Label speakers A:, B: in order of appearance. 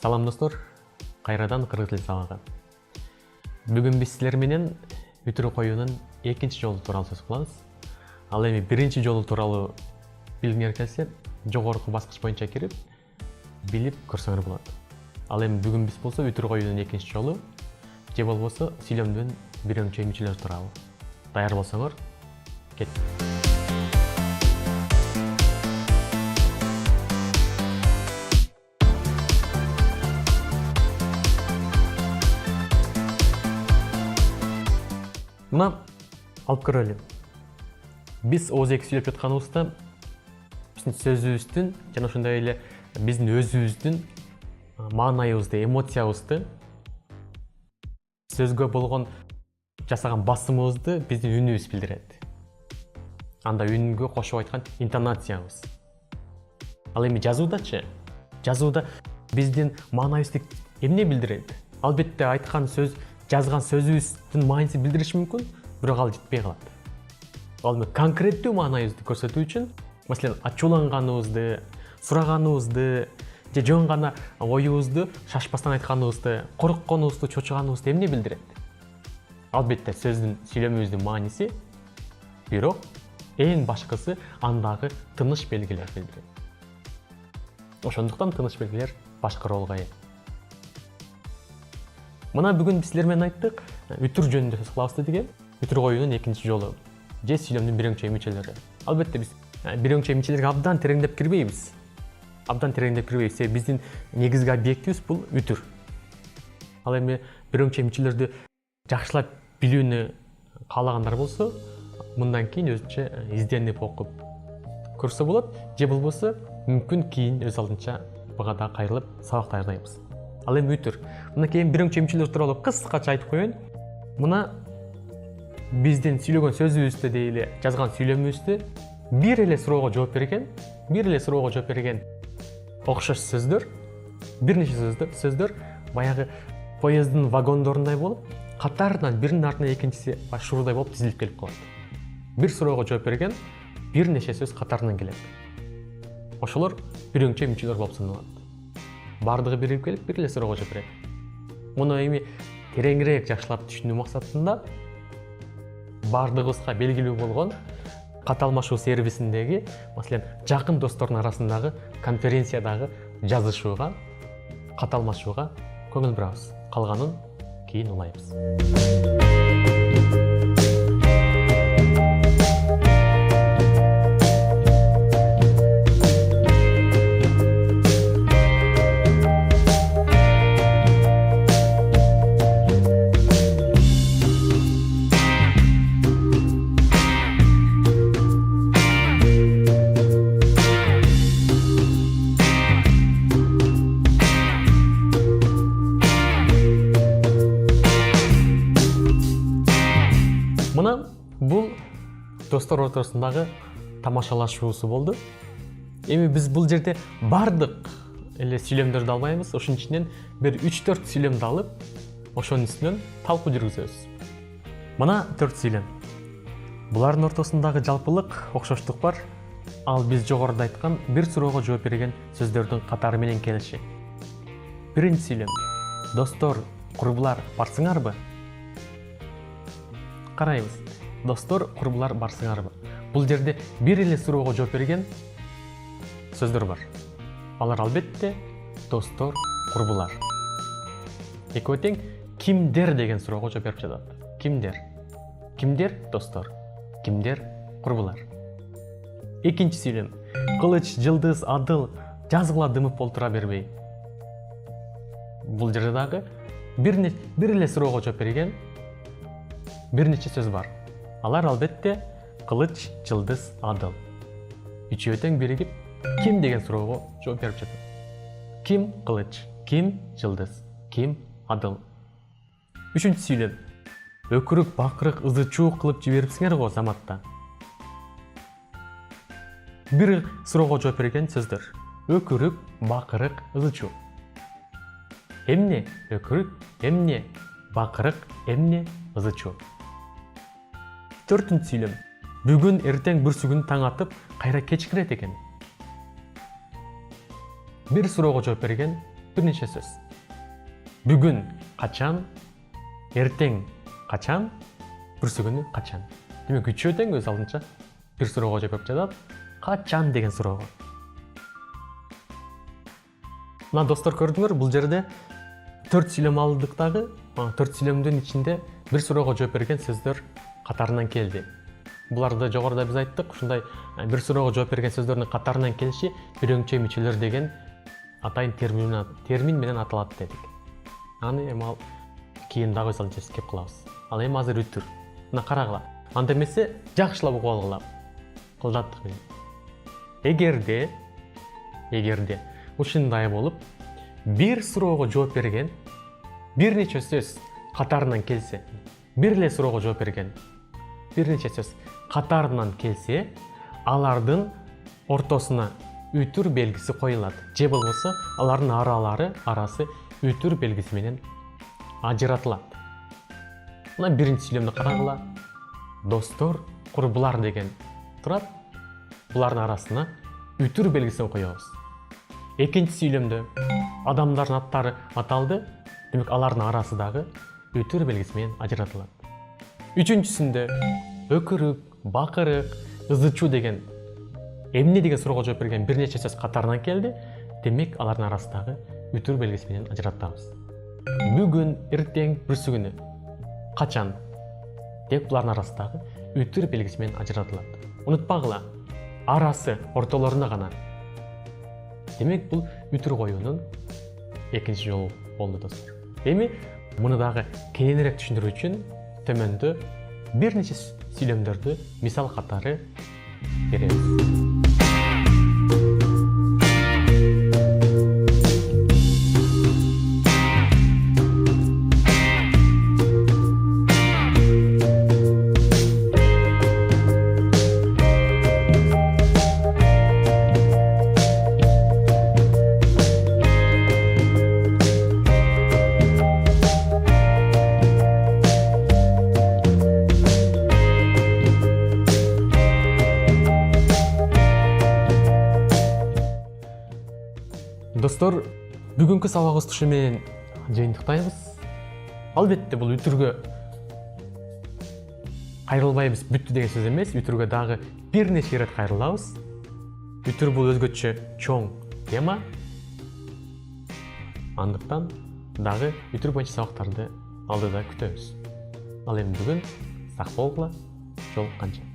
A: Салам достор, кайрадан кыргыз тили сабагы. Бүгүн биз силер менен үтүрү коюунун экинчи жолу тууралуу сөз кылабыз. Ал эми биринчи жолу тууралуу билгиңер келсе, жогорку баскыч боюнча кирип, билип көрсөңөр болот. Ал эми бүгүн биз болсо үтүрү коюунун экинчи жолу, же болбосо сүйлөмдүн биринчи мүчөлөрү тууралуу. Даяр болсоңор, кеттик. Мына алып көрөлү. Биз ооз-эки сүйлөп жатканыбызда биздин сөзүбүздүн жана ошондой эле биздин өзүбүздүн маанайыбызды, эмоциябызды, сөзгө болгон жасаган басымыбызды биздин үнүбүз билдирет. Анда үнгө кошуп айткан интонациябыз. Ал эми жазуудачы? Жазууда биздин маанайыбызды эмне билдирет? Албетте айткан сөз, жазган сөзүбүздүн мааниси билдириши мүмкүн, бирок ал жетпей калат. Ал эми конкреттүү маанайыбызды көрсөтүү үчүн, маселен, ачууланганыбызды, сураганыбызды, же жөн гана оюбузду шашпастан айтканыбызды, коркконубузду, чочуганыбызды эмне билдирет? Албетте сөздүн, сүйлөмүбүздүн мааниси, бирок эң башкысы андагы тыныш белгилер билдирет. Ошондуктан тыныш белгилер башкы ролго ээ. Мына бүгүн биз силер менен айттык, үтүр жөнүндө сөз кылабыз дедик. Үтүр коюунун экинчи жолу же сүйлөмдүн бирөңчөй мүчөлөрү. Албетте биз бирөңчөй мүчөлөргө абдан тереңдеп кирбейбиз. Себеби биздин негизги объектибиз бул үтүр. Ал эми бирөңчөй мүчөлөрдү жакшылап билүүнү каалагандар болсо, мындан кийин өзүнчө изденип окуп көрсө болот, же болбосо мүмкүн кийин өз алдынча буга да кайрылып сабак даярдайбыз. Ал эми үтүр. Мынакей бирөңчөй мүчөлөр тууралуу кыскача айтып коеюн. Мына биздин сүйлөгөн сөзүбүздө дейли, жазган сүйлөмүбүздө бир эле суроого жооп берген окшош сөздөр, бир нече сөздөр баягы поезддин вагондорундай болуп, катарынан биринин артынан экинчиси шуурдай болуп тизилип келип калат. Бир суроого жооп берген бир нече сөз катарынан келет. Ошолор бирөңчөй мүчөлөр болуп саналат. Бардыгы бирип келип, бир эле суроого жооп берет. Муну эми тереңирээк жакшылап түшүнүү максатында бардыгыбызга белгилүү болгон кат алмашуу сервисиндеги, маселен, жакын достордун арасындагы конференциядагы жазышууга, кат алмашууга көңүл бурабыз. Калганын кийин улайбыз. Мына бул достор ортосундагы тамашалашуусу болду. Эми биз бул жерде бардык эле сүйлөмдөрдү албайбыз, ошонун ичинен бир 3-4 сүйлөмдү алып, ошонун үстүнөн талкуу жүргүзөбүз. Мына 4 сүйлөм. Булардын ортосундагы жалпылык окшоштук бар. Ал биз жогоруда айткан бир суроого жооп берген сөздөрдүн катары менен келиши. Биринчи сүйлөм. Достор, курбулар, барсыңарбы? Карайбыз. Достор, курбулар, барсыңарбы? Бул жерде бир эле суроого жооп берген сөздөр бар. Алар албетте достор, курбулар. Экөө тең кимдер деген суроого жооп берип жатат. Кимдер? Кимдер достор? Кимдер курбулар? Экинчи сүйлөм. Кылыч, жылдыз, адыл жазгыла дымып олтура бербей. Бул жерде дагы бир эле суроого жооп берген бир нече сөз бар. Алар албетте кылыч, жылдыз, адыл. Үчөө тең биригип ким деген суроого жооп берип жатат. Ким кылыч, ким жылдыз, ким адыл. Үчүнчү сүйлөм. Өкүрүк, бакырык, ызы-чуу кылып жиберипсиңер го заматта. Бир суроого жооп берген сөздөр. Өкүрүк, бакырык, ызы-чуу. Эмне өкүрүк, эмне бакырык, эмне ызы-чуу. Төртүнчү сүйлөм. Бүгүн эртең бүрсүгүн таң атып, кайра кечкирет экен. Бир суроого жооп берген бир нече сөз. Бүгүн качан, эртең качан, бүрсү күнү качан. Демек үчөө тең өз алдынча бир суроого жооп берип жатат. Качан деген суроого. Мына достор көрдүңөр, бул жерде 4 сүйлөм алдык дагы. 4 сүйлөмдүн ичинде бир суроого жооп берген сөздөр катарынан келди. Буларды жогоруда биз айттык, ушундай бир суроого жооп берген сөздөрдүн катарынан келиши бирөңчө мичелер деген атайын термин менен аталат дедик. Аны эми ал кийин дагы өз алдынча эскеп кылабыз. Ал эми азыр үтүр. Мына карагыла. Анда эмесе жакшылап угуп алгыла. Кылдаттык менен. Эгерде ушундай болуп бир суроого жооп берген бир нече сөз катарынан келсе, бир эле суроого жооп берген бир нече сөз катарынан келсе, алардын ортосуна үтүр белгиси коюлат. Же болбосо алардын арасы үтүр белгиси менен ажыратылат. Мына биринчи сүйлөмдү карагыла. Достор, курбулар деген турат. Булардын арасына үтүр белгисин коебуз. Экинчи сүйлөмдө адамдардын аттары аталды. Демек алардын арасы дагы үтүр белгиси менен ажыратылат. Үчүнчүсүндө өкүрүк, бакырык, ызычуу деген эмне деген суроого жооп берген бир нече сөз катарынан келди. Демек алардын арасы дагы үтүр белгиси менен ажыратабыз. Бүгүн, эртең, бүрсү күнү качан деп булардын арасы дагы үтүр белгиси менен ажыратылат. Унутпагыла, арасы ортолоруна гана. Демек бул үтүр коюунун экинчи жолу болду достор. Эми муну дагы кеңирээк түшүндүрүү үчүн төмөндө бир нече сүйлөмдөрдү мисал катары беребиз. Достор, бүгүнкү сабагыбызды ушу менен жыйынтыктайбыз. Албетте бул үтүргө кайрылбайбыз, бүттү деген сөз эмес. Үтүргө дагы бир нече ирет кайрылабыз. Үтүр бул өзгөчө чоң тема. Андыктан дагы үтүр боюнча сабактарды алдыда күтөбүз. Ал эми бүгүн сак болгула, жолукканча.